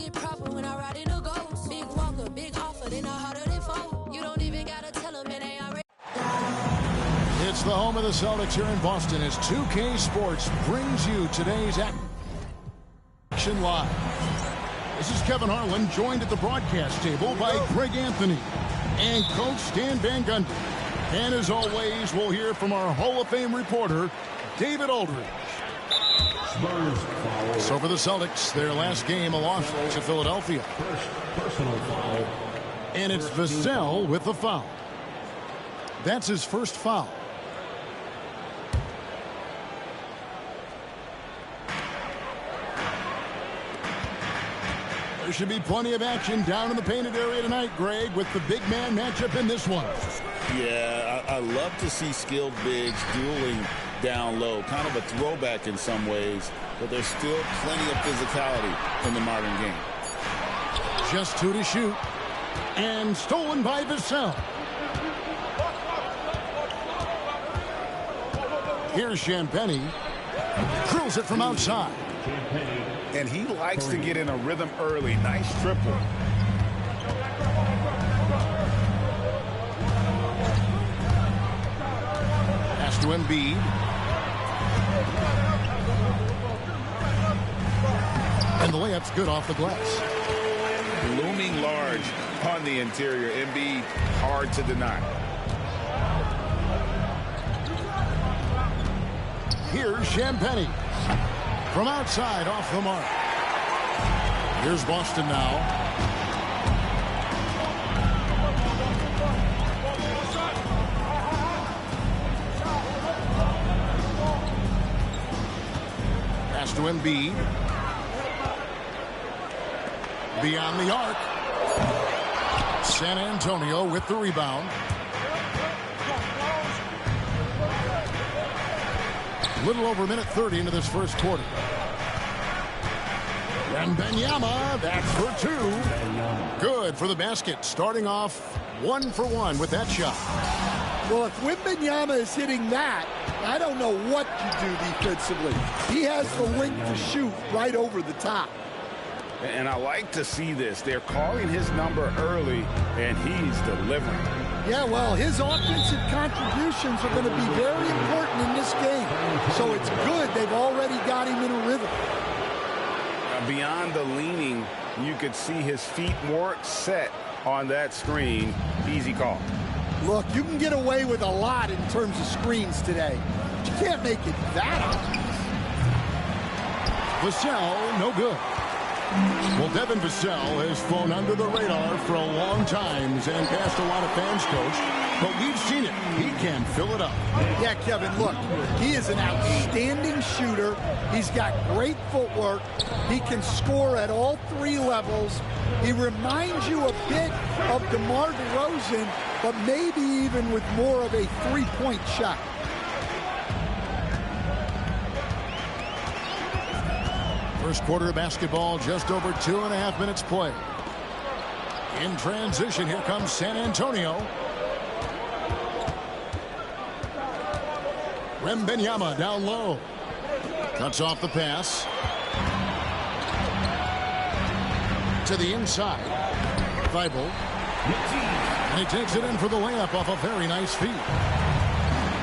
get proper when I ride in a ghost. Big walker, big offer, they know harder than foe. You don't even gotta tell them, and they already. It's the home of the Celtics here in Boston as 2K Sports brings you today's Action Live. This is Kevin Harlan, joined at the broadcast table by Greg Anthony and Coach Stan Van Gundy. And as always, we'll hear from our Hall of Fame reporter, David Aldridge. So for the Celtics, their last game, a loss to Philadelphia. Personal foul. And it's Vassell with the foul. That's his first foul. There should be plenty of action down in the painted area tonight, Greg, with the big man matchup in this one. Yeah, I love to see skilled bigs dueling down low. Kind of a throwback in some ways, but there's still plenty of physicality in the modern game. Just 2 to shoot. And stolen by Vassell. Here's Champagnie. Drills it from outside. And he likes to get in a rhythm early. Nice triple. Pass to Embiid. And the layup's good off the glass. Looming large on the interior. Embiid, hard to deny. Here's Champagnie. From outside, off the mark. Here's Boston now. Pass to Embiid. Beyond the arc. San Antonio with the rebound. Little over a minute 30 into this first quarter. Wembanyama, that's for 2. Good for the basket. Starting off 1 for 1 with that shot. Well, if Wembanyama is hitting that, I don't know what you do defensively. He has the length to shoot right over the top. And I like to see this. They're calling his number early, and he's delivering. Yeah, well, his offensive contributions are going to be very important in this game. So it's good they've already got him in a rhythm. Beyond the leaning, you could see his feet more set on that screen. Easy call. Look, you can get away with a lot in terms of screens today. But you can't make it that obvious. Vassell, no good. Well, Devin Vassell has flown under the radar for a long time and cast a lot of fans, Coach. But we've seen it. He can fill it up. Yeah, Kevin, look, he is an outstanding shooter. He's got great footwork. He can score at all 3 levels. He reminds you a bit of DeMar DeRozan, but maybe even with more of a 3-point shot. First quarter of basketball, just over 2.5 minutes play. In transition, here comes San Antonio. Wembanyama down low. Cuts off the pass. To the inside. Thibault. And he takes it in for the layup off a very nice feed.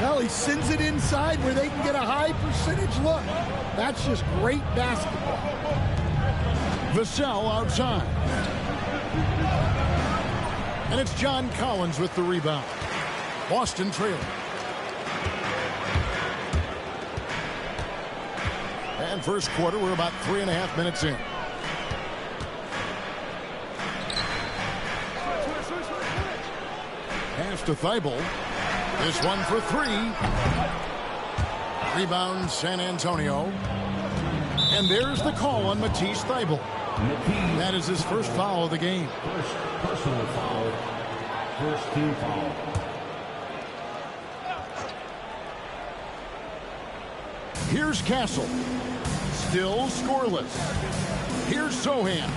Well, he sends it inside where they can get a high percentage look. That's just great basketball. Vassell outside. And it's John Collins with the rebound. Boston trailing. And first quarter, we're about 3.5 minutes in. Pass to Thibault. This one for 3. Rebound, San Antonio. And there's the call on Matisse Thybulle. That is his first foul of the game. First personal foul. First team foul. Here's Castle. Still scoreless. Here's Sochan.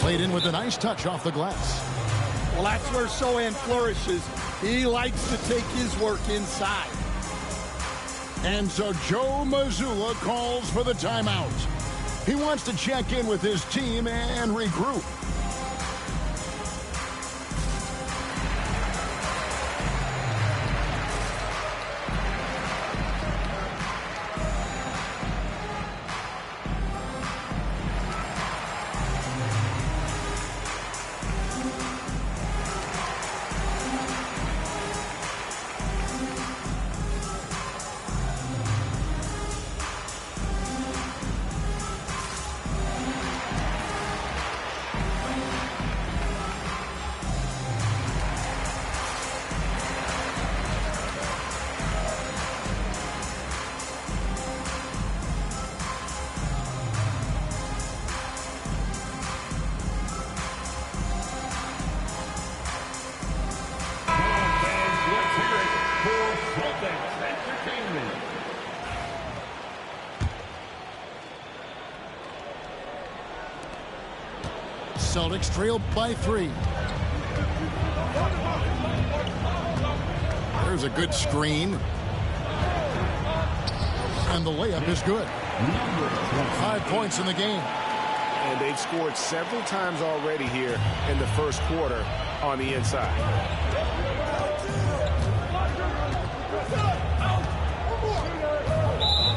Played in with a nice touch off the glass. Well, that's where Sochan flourishes. He likes to take his work inside. And so Joe Mazzulla calls for the timeout. He wants to check in with his team and regroup. Celtics trail by 3. There's a good screen. And the layup is good. 5 points in the game. And they've scored several times already here in the first quarter on the inside.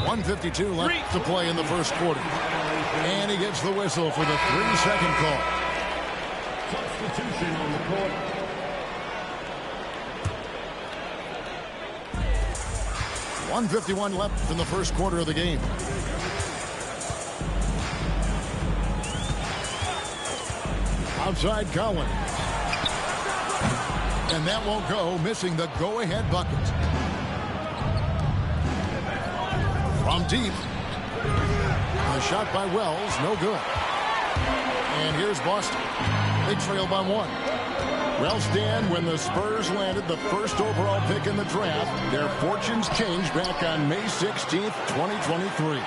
.152 left to play in the first quarter. And he gets the whistle for the 3-second call. Substitution on the court. .151 left in the first quarter of the game. Outside Collins. And that won't go, missing the go-ahead bucket. From deep. A shot by Wells, no good. And here's Boston. They trail by 1. Well, Stan, when the Spurs landed the first overall pick in the draft, their fortunes changed back on May 16th, 2023.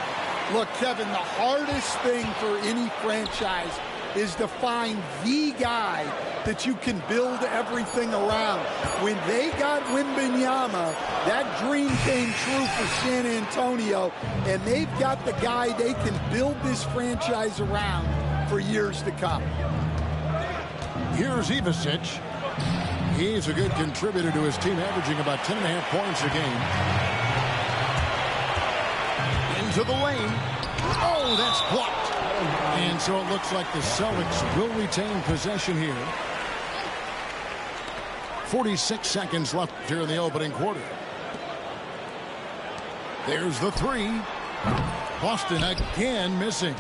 Look, Kevin, the hardest thing for any franchise is to find the guy that you can build everything around. When they got Wembanyama, that dream came true for San Antonio, and they've got the guy they can build this franchise around for years to come. Here's Ivicic. He's a good contributor to his team, averaging about 10.5 points a game. Into the lane. Oh, that's blocked. And so it looks like the Celtics will retain possession here. 46 seconds left here in the opening quarter. There's the 3. Boston again missing.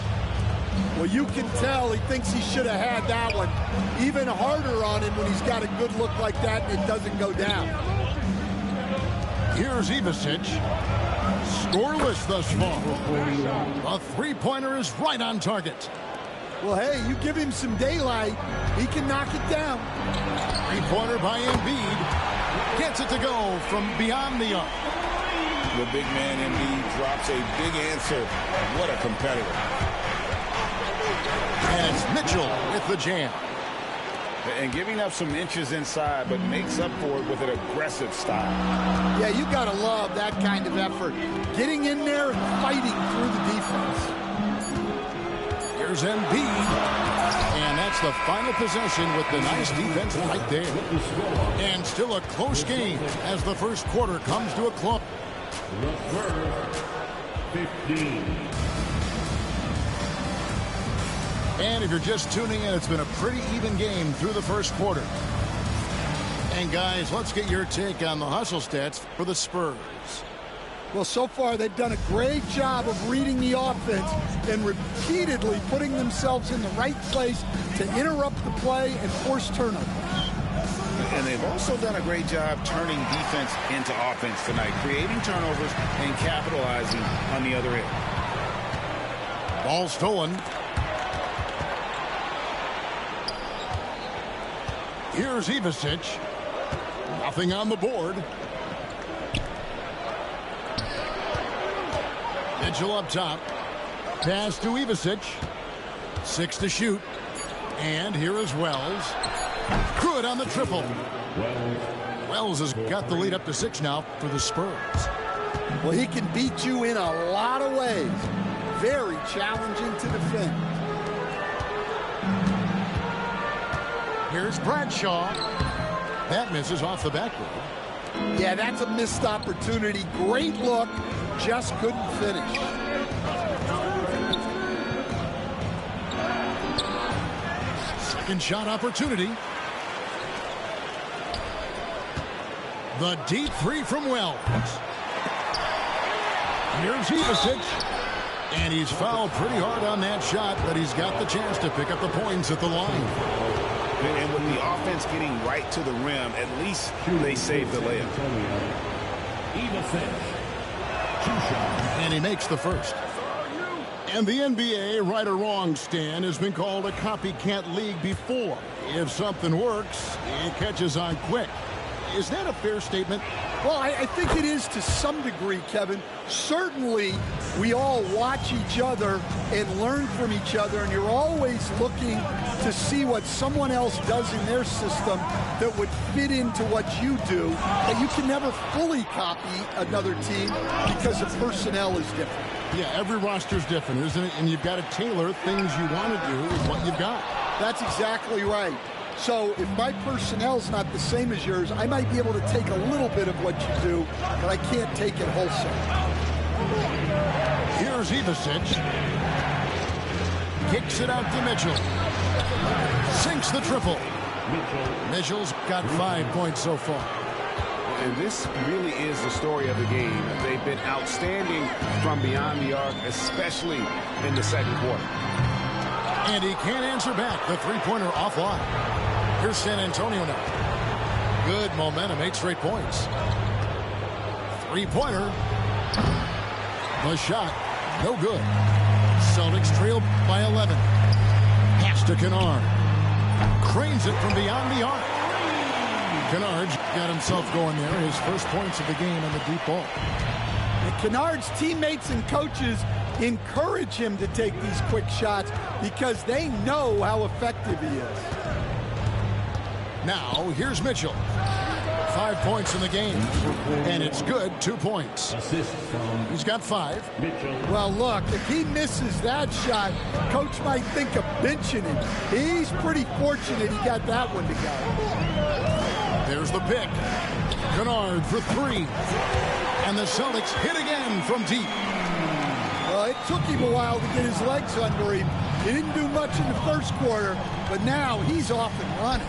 Well, you can tell he thinks he should have had that one. Even harder on him when he's got a good look like that and it doesn't go down. Here's Ivicic. Scoreless thus far. A three-pointer is right on target. Well, hey, you give him some daylight, he can knock it down. Three-pointer by Embiid. Gets it to go from beyond the arc. The big man Embiid drops a big answer. What a competitor. And it's Mitchell with the jam. And giving up some inches inside, but makes up for it with an aggressive style. Yeah, you got to love that kind of effort. Getting in there and fighting through the defense. Here's Embiid. And that's the final possession with the nice defense right there. And still a close game as the first quarter comes to a close. The first 15. And if you're just tuning in, it's been a pretty even game through the first quarter. And guys, let's get your take on the hustle stats for the Spurs. Well, so far they've done a great job of reading the offense and repeatedly putting themselves in the right place to interrupt the play and force turnovers. And they've also done a great job turning defense into offense tonight, creating turnovers and capitalizing on the other end. Ball stolen. Here's Ivicic. Nothing on the board. Mitchell up top. Pass to Ivicic. 6 to shoot. And here is Wells. Good on the triple. Wells has got the lead up to 6 now for the Spurs. Well, he can beat you in a lot of ways. very challenging to defend. Here's Bradshaw. That misses off the backboard. Yeah, that's a missed opportunity. Great look, just couldn't finish. Second shot opportunity. The deep three from Wells. Here's Ivasic. And he's fouled pretty hard on that shot, but he's got the chance to pick up the points at the line. And with the offense getting right to the rim, at least they saved the layup. And he makes the first. And the NBA, right or wrong, Stan, has been called a copycat league before. If something works, it catches on quick. Is that a fair statement? Well, I think it is to some degree, Kevin. Certainly, we all watch each other and learn from each other, and you're always looking to see what someone else does in their system that would fit into what you do. But you can never fully copy another team because the personnel is different. Yeah, every roster's different, isn't it? And you've got to tailor things you want to do with what you've got. That's exactly right. So if my personnel's not the same as yours, I might be able to take a little bit of what you do, but I can't take it wholesale. Here's Ivasic. Kicks it out to Mitchell. Sinks the triple. Mitchell's got 5 points so far. And this really is the story of the game. They've been outstanding from beyond the arc, especially in the second quarter. And he can't answer back. The three-pointer offline. Here's San Antonio now. Good momentum, 8 straight points. Three-pointer. The shot, no good. Celtics trail by 11. Pass to Kennard. Cranes it from beyond the arc. Kennard's got himself going there. His first points of the game on the deep ball. And Kennard's teammates and coaches encourage him to take these quick shots because they know how effective he is. Now, here's Mitchell. 5 points in the game. And it's good, 2 points. He's got 5. Well, look, if he misses that shot, coach might think of benching him. He's pretty fortunate he got that one to go. There's the pick. Kennard for 3. And the Celtics hit again from deep. Well, it took him a while to get his legs under him. He didn't do much in the first quarter, but now he's off and running.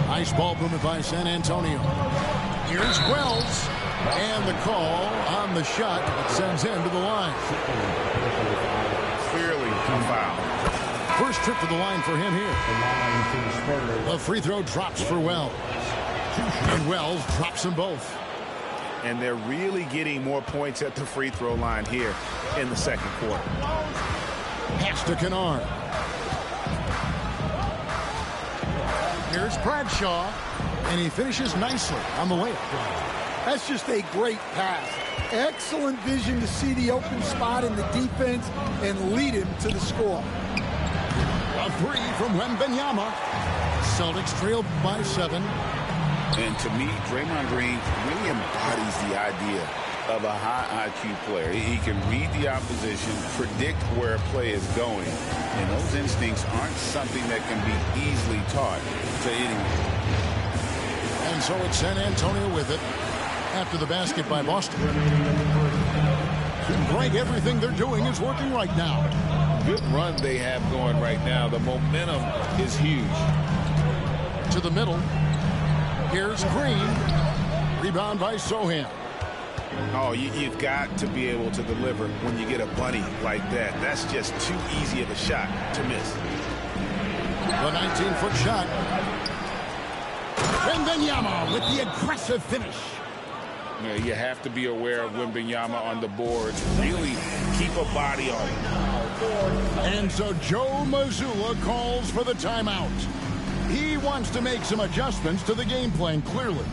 Nice ball movement by San Antonio. Here's Wells. And the call on the shot that sends him to the line. Clearly a foul. First trip to the line for him here. The free throw drops for Wells. And Wells drops them both. And they're really getting more points at the free throw line here in the second quarter. Pass to Kennard. Here's Bradshaw. And he finishes nicely on the layup. That's just a great pass. Excellent vision to see the open spot in the defense and lead him to the score. A 3 from Wembanyama. Celtics trail by 7. And to me, Draymond Green really embodies the idea of a high IQ player. He can read the opposition, predict where a play is going, and those instincts aren't something that can be easily taught to anyone. And so it's San Antonio with it after the basket by Boston. Greg, everything they're doing is working right now. Good run they have going right now. The momentum is huge. To the middle. Here's Green. Rebound by Sohan. Oh, you've got to be able to deliver when you get a bunny like that. That's just too easy of a shot to miss. The 19-foot shot. Wembanyama with the aggressive finish. You have to be aware of Wembanyama on the boards. Really keep a body on him. And so Joe Mazzulla calls for the timeout. He wants to make some adjustments to the game plan, clearly.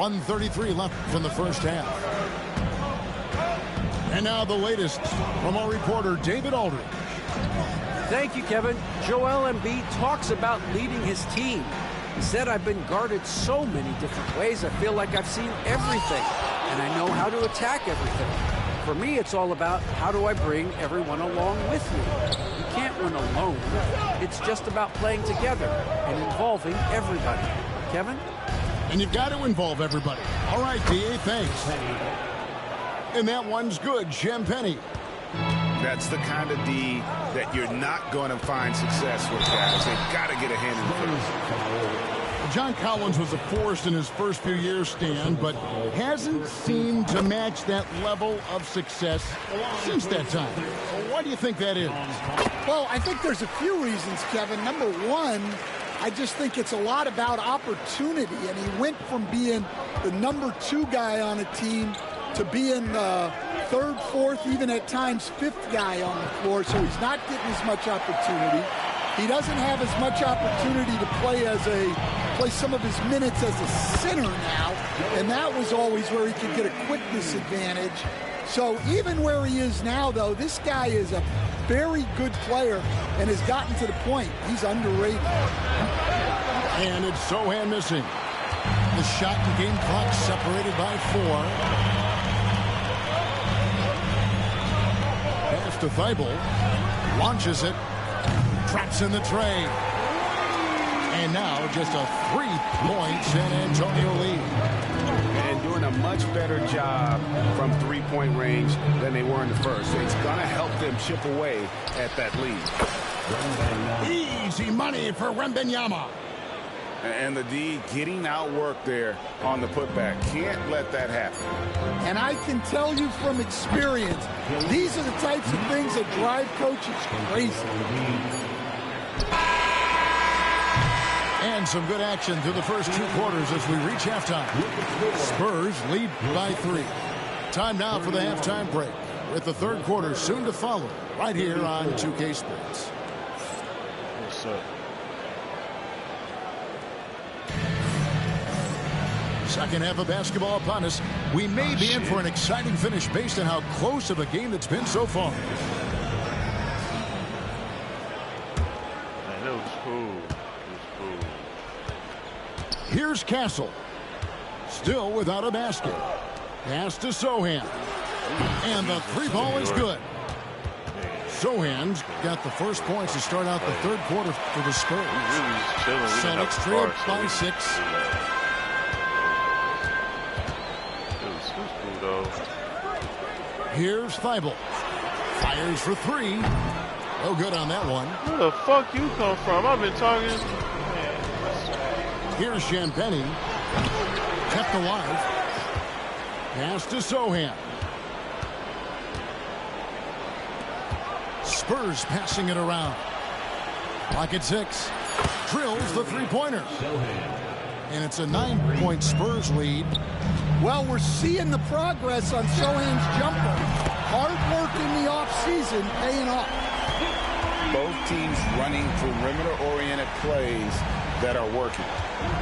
1:33 left in the first half. And now the latest from our reporter, David Aldridge. Thank you, Kevin. Joel Embiid talks about leading his team. He said, "I've been guarded so many different ways. I feel like I've seen everything, and I know how to attack everything. For me, it's all about how do I bring everyone along with me. You can't win alone. It's just about playing together and involving everybody." Kevin? And you've got to involve everybody. All right, D.A., thanks. And that one's good, Champagnie. That's the kind of D that you're not going to find success with, guys. They've got to get a hand in the face. John Collins was a force in his first few years, Stan, but hasn't seemed to match that level of success since that time. Why do you think that is? Well, I think there's a few reasons, Kevin. Number one, I just think it's a lot about opportunity, and he went from being the number 2 guy on a team to being the 3rd, 4th, even at times 5th guy on the floor, so he's not getting as much opportunity. He doesn't have as much opportunity to play some of his minutes as a center now, and that was always where he could get a quickness advantage. So even where he is now, though, this guy is a very good player and has gotten to the point he's underrated. And it's Sochan missing. The shot and game clock separated by 4. Pass to Thibault. Launches it. Traps in the tray. And now just a 3-point San Antonio lead. And doing a much better job from 3-point range than they were in the first. It's going to help them chip away at that lead. Easy money for Wembanyama. And the D getting outworked there on the putback. Can't let that happen. And I can tell you from experience, these are the types of things that drive coaches crazy. And some good action through the first 2 quarters as we reach halftime. Spurs lead by 3. Time now for the halftime break, with the 3rd quarter soon to follow, right here on 2K Sports. What's up? Second half of basketball upon us. We may be in for an exciting finish based on how close of a game it's been so far. Man, that was cool. Here's Castle. Still without a basket. Pass to Sochan. And the 3-ball is good. Sochan's got the first points to start out the 3rd quarter for the Spurs. Celtics trailed by 6. Here's Thibault. Fires for 3. No good on that one. Where the fuck you come from? I've been talking. Here's Champagnie. Kept alive. Pass to Sochan. Spurs passing it around. Clock at 6. Drills the 3-pointer. And it's a 9-point Spurs lead. Well, we're seeing the progress on Sochan's jumper. Hard work in the offseason paying off. Both teams running perimeter-oriented plays that are working.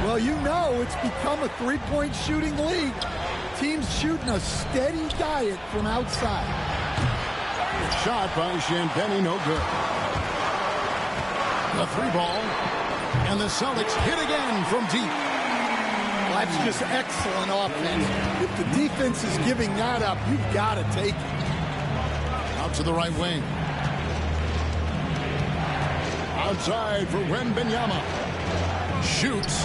Well, you know it's become a 3-point shooting league. Teams shooting a steady diet from outside. Shot by Champagnie, no good. The 3-ball. And the Celtics hit again from deep. Well, that's just excellent offense. If the defense is giving that up, you've got to take it. Out to the right wing. Outside for Wembanyama. Shoots.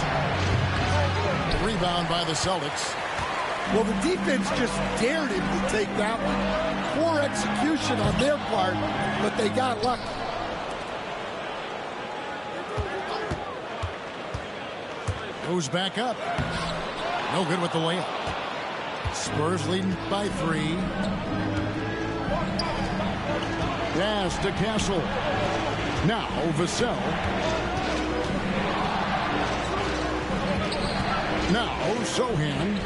Rebound by the Celtics. Well, the defense just dared him to take that one. Poor execution on their part, but they got lucky. Goes back up. No good with the layup. Spurs leading by 3. Pass to Castle. Now Vassell. Now Sochan.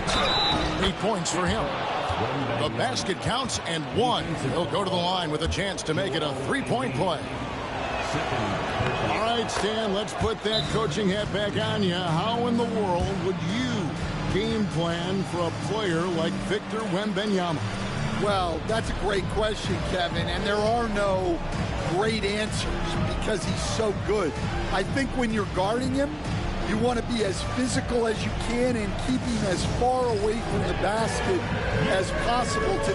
8 points for him. The basket counts and 1. He'll go to the line with a chance to make it a 3-point play. All right, Stan, let's put that coaching hat back on you. How in the world would you game plan for a player like Victor Wembanyama? Well, that's a great question, Kevin, and there are no great answers because he's so good. I think when you're guarding him, you want to be as physical as you can and keep him as far away from the basket as possible to